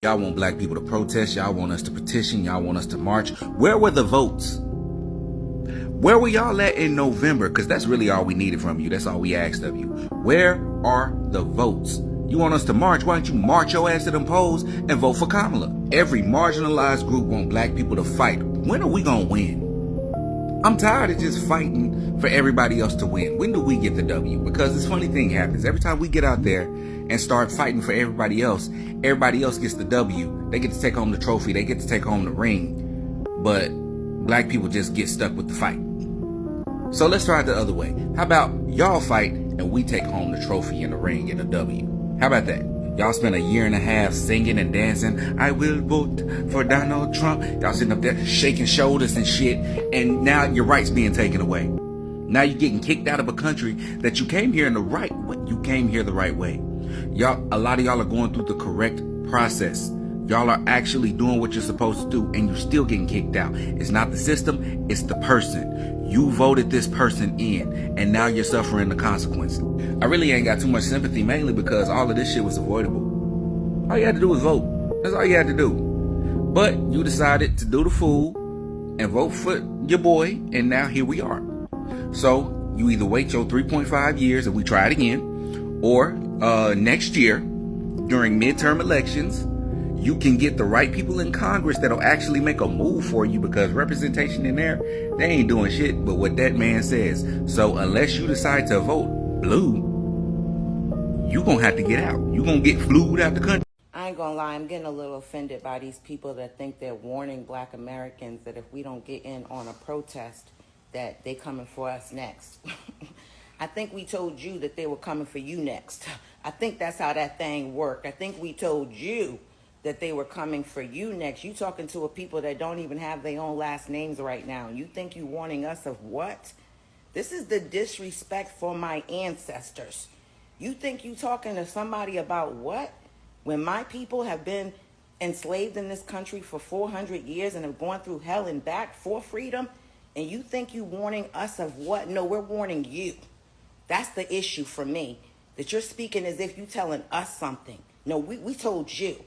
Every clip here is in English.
Y'all want black people to protest. Y'all want us to petition. Y'all want us to march. Where were the votes? Where were y'all at in November? Because that's really all we needed from you. That's all we asked of you. Where are the votes? You want us to march? Why don't you march your ass to them polls and vote for Kamala? Every marginalized group want black people to fight. When are we going to win? I'm tired of just fighting for everybody else to win. When do we get the W? Because this funny thing happens. Every time we get out there and start fighting for everybody else gets the W. They get to take home the trophy. They get to take home the ring. But black people just get stuck with the fight. So let's try it the other way. How about y'all fight and we take home the trophy and the ring and the W? How about that? Y'all spent a year and a half singing and dancing. I will vote for Donald Trump. Y'all sitting up there shaking shoulders and shit. And now your rights being taken away. Now you're getting kicked out of a country that you came here in the right way. You came here the right way. A lot of y'all are going through the correct process. Y'all are actually doing what you're supposed to do, and you're still getting kicked out. It's not the system, it's the person. You voted this person in, and now you're suffering the consequences. I really ain't got too much sympathy, mainly because all of this shit was avoidable. All you had to do was vote. That's all you had to do. But you decided to do the fool and vote for your boy, and now here we are. So you either wait your 3.5 years and we try it again, or next year during midterm elections, you can get the right people in Congress that'll actually make a move for you, because representation in there, they ain't doing shit but what that man says. So unless you decide to vote blue, you gonna have to get out. You gonna get flued out the country. I ain't gonna lie, I'm getting a little offended by these people that think they're warning black Americans that if we don't get in on a protest, that they coming for us next. I think we told you that they were coming for you next. I think that's how that thing worked. I think we told you that they were coming for you next. You talking to a people that don't even have their own last names right now. And you think you warning us of what? This is the disrespect for my ancestors. You think you talking to somebody about what? When my people have been enslaved in this country for 400 years and have gone through hell and back for freedom, and you think you warning us of what? No, we're warning you. That's the issue for me, that you're speaking as if you telling us something. No, we told you.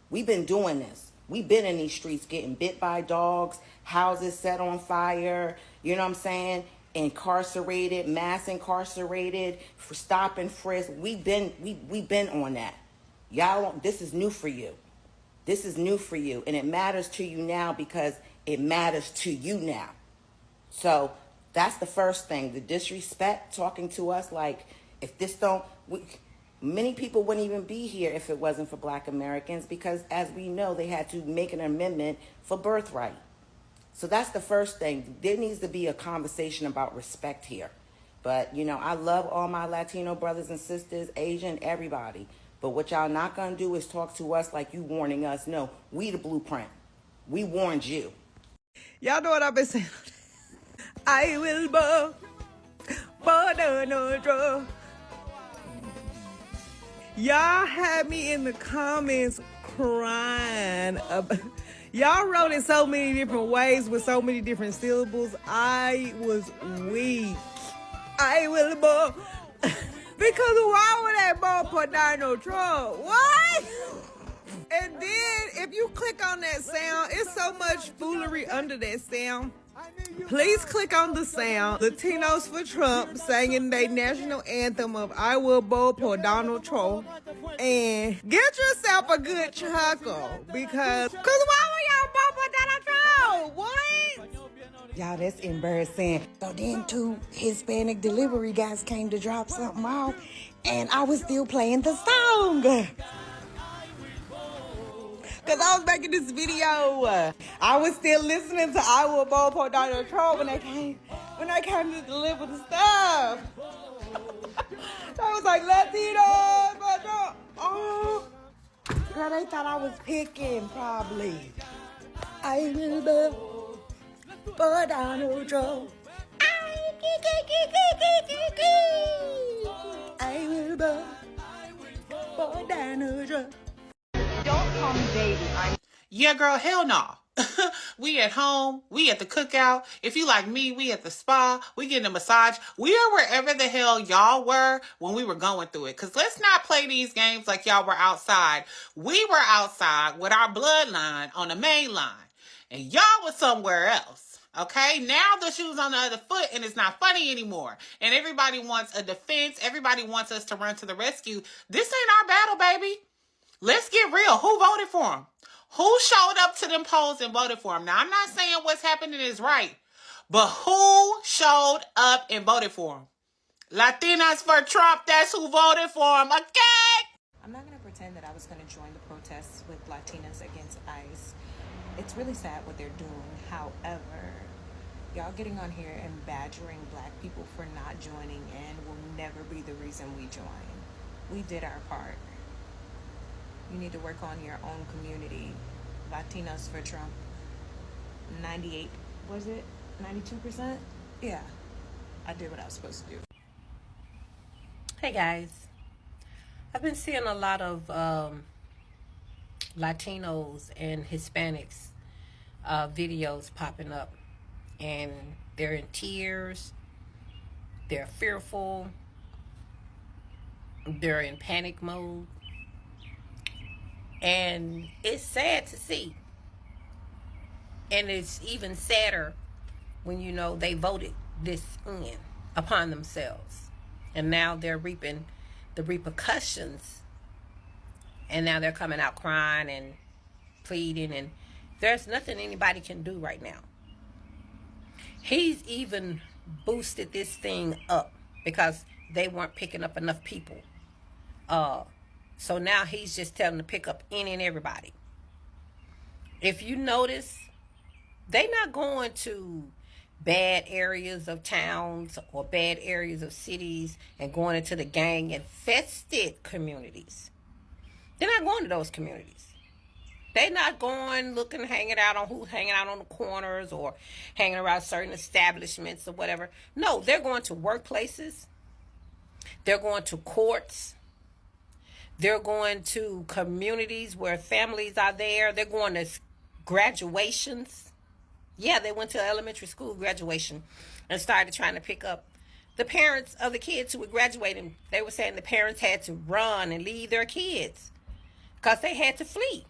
We've been doing this. We've been in these streets getting bit by dogs, houses set on fire, you know what I'm saying? Incarcerated, mass incarcerated, for stop and frisk. We've been on that. Y'all, this is new for you. This is new for you. And it matters to you now because it matters to you now. So that's the first thing. The disrespect, talking to us like, if this don't... Many people wouldn't even be here if it wasn't for black Americans, because as we know, they had to make an amendment for birthright. So that's the first thing. There needs to be a conversation about respect here. But, you know, I love all my Latino brothers and sisters, Asian, everybody. But what y'all not going to do is talk to us like you warning us. No, we the blueprint. We warned you. Y'all know what I've been saying? I will bow, no. Y'all had me in the comments crying about... Y'all wrote in so many different ways with so many different syllables. I was weak. I will bow. Because why would that bow for Donald Trump? What? And then if you click on that sound, it's so much foolery under that sound. Please click on the sound. Latinos for Trump singing their national anthem of I will vote for Donald Trump. And get yourself a good chuckle. Because why would y'all vote for Donald Trump? What? Y'all, that's embarrassing. So then two Hispanic delivery guys came to drop something off. And I was still playing the song. Because I was making this video. I was still listening to I Will Vote for Donald Trump when I came to deliver the stuff. I was like, Latinos for Trump. Oh. Girl, they thought I was picking, probably. I will vote for Donald Trump. I will vote for Donald Trump. Don't call me baby. Yeah, girl, hell no. We at home, we at the cookout. If you like me, we at the spa, we getting a massage. We are wherever the hell y'all were when we were going through it. Because let's not play these games like y'all were outside. We were outside with our bloodline on the main line. And y'all was somewhere else. Okay, now the shoe's on the other foot and it's not funny anymore. And everybody wants a defense. Everybody wants us to run to the rescue. This ain't our battle, baby. Let's get real. Who voted for him? Who showed up to them polls and voted for him? Now, I'm not saying what's happening is right, but who showed up and voted for him? Latinas for Trump, that's who voted for him, okay? I'm not going to pretend that I was going to join the protests with Latinas against ICE. It's really sad what they're doing. However, y'all getting on here and badgering black people for not joining in will never be the reason we join. We did our part. You need to work on your own community. Latinos for Trump. 98, was it? 92%? Yeah. I did what I was supposed to do. Hey guys, I've been seeing a lot of Latinos and Hispanics videos popping up, and they're in tears, they're fearful, they're in panic mode, and it's sad to see. And it's even sadder when you know they voted this in upon themselves, and now they're reaping the repercussions, and now they're coming out crying and pleading, and there's nothing anybody can do right now. He's even boosted this thing up because they weren't picking up enough people. So now he's just telling them to pick up any and everybody. If you notice, they're not going to bad areas of towns or bad areas of cities and going into the gang infested communities. They're not going to those communities. They're not going looking, hanging out on who's hanging out on the corners or hanging around certain establishments or whatever. No, they're going to workplaces. They're going to courts. They're going to communities where families are there. They're going to graduations. Yeah, they went to elementary school graduation and started trying to pick up the parents of the kids who were graduating. They were saying the parents had to run and leave their kids because they had to flee.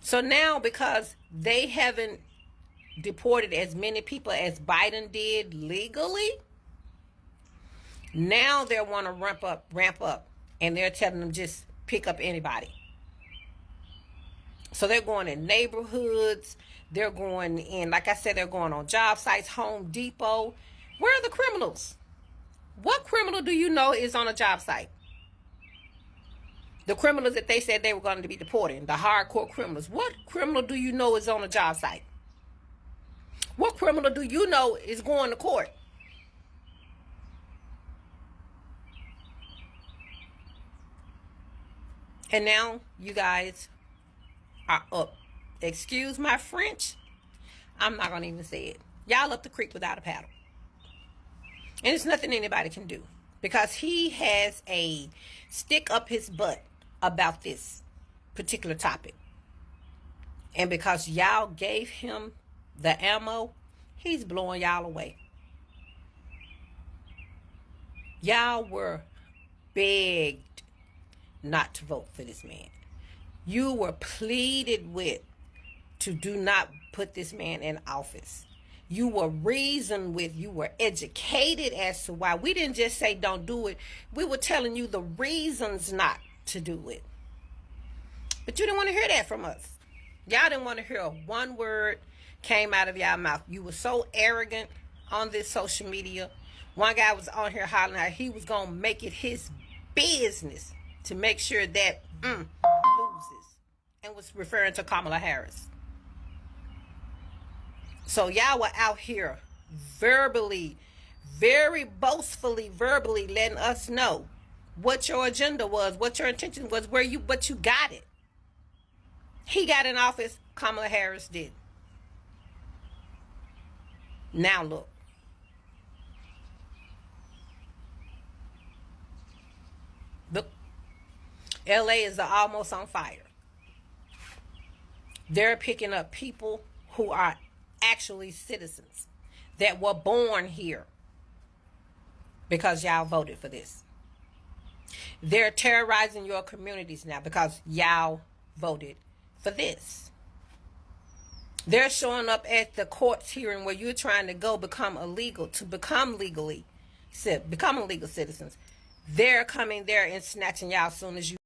So now, because they haven't deported as many people as Biden did legally, now they want to ramp up, and they're telling them just pick up anybody. So they're going in neighborhoods. They're going in, like I said, they're going on job sites, Home Depot. Where are the criminals? What criminal do you know is on a job site? The criminals that they said they were going to be deporting, the hardcore criminals. What criminal do you know is on a job site? What criminal do you know is going to court? And now you guys are up. Excuse my French. I'm not going to even say it. Y'all up the creek without a paddle. And it's nothing anybody can do. Because he has a stick up his butt about this particular topic. And because y'all gave him the ammo, he's blowing y'all away. Y'all were begged not to vote for this man. You were pleaded with to do not put this man in office. You were reasoned with, you were educated as to why. We didn't just say don't do it. We were telling you the reasons not to do it. But you didn't want to hear that from us. Y'all didn't want to hear one word came out of y'all mouth. You were so arrogant on this social media. One guy was on here hollering out he was going to make it his business to make sure that loses, and was referring to Kamala Harris. So y'all were out here verbally, very boastfully, verbally letting us know what your agenda was, what your intention was, but you got it. He got in office, Kamala Harris did. Now look. Look. LA is almost on fire. They're picking up people who are actually citizens that were born here because y'all voted for this. They're terrorizing your communities now because y'all voted for this. They're showing up at the courts hearing where you're trying to go become illegal, to become become legal citizens. They're coming there and snatching y'all as soon as you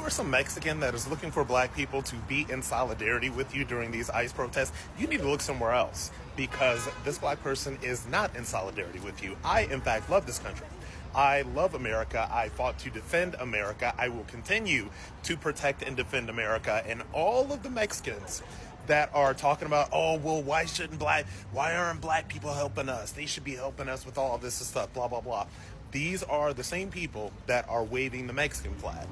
are some Mexican that is looking for black people to be in solidarity with you during these ICE protests, you need to look somewhere else, because this black person is not in solidarity with you. I, in fact, love this country. I love America. I fought to defend America. I will continue to protect and defend America. And all of the Mexicans that are talking about, oh, well, why aren't black people helping us? They should be helping us with all this stuff, blah, blah, blah. These are the same people that are waving the Mexican flag,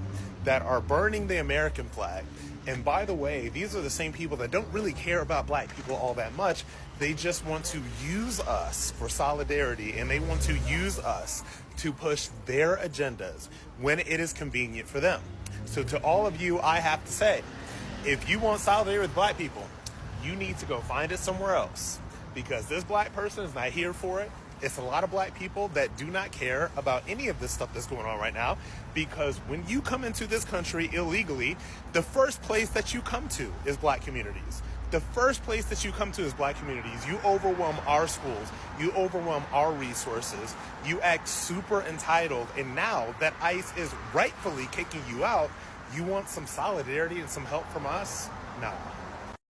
that are burning the American flag. And by the way, these are the same people that don't really care about black people all that much. They just want to use us for solidarity, and they want to use us to push their agendas when it is convenient for them. So to all of you, I have to say, if you want solidarity with black people, you need to go find it somewhere else, because this black person is not here for it. It's a lot of black people that do not care about any of this stuff that's going on right now, because when you come into this country illegally, the first place that you come to is black communities. The first place that you come to is black communities. You overwhelm our schools. You overwhelm our resources. You act super entitled. And now that ICE is rightfully kicking you out, you want some solidarity and some help from us? No.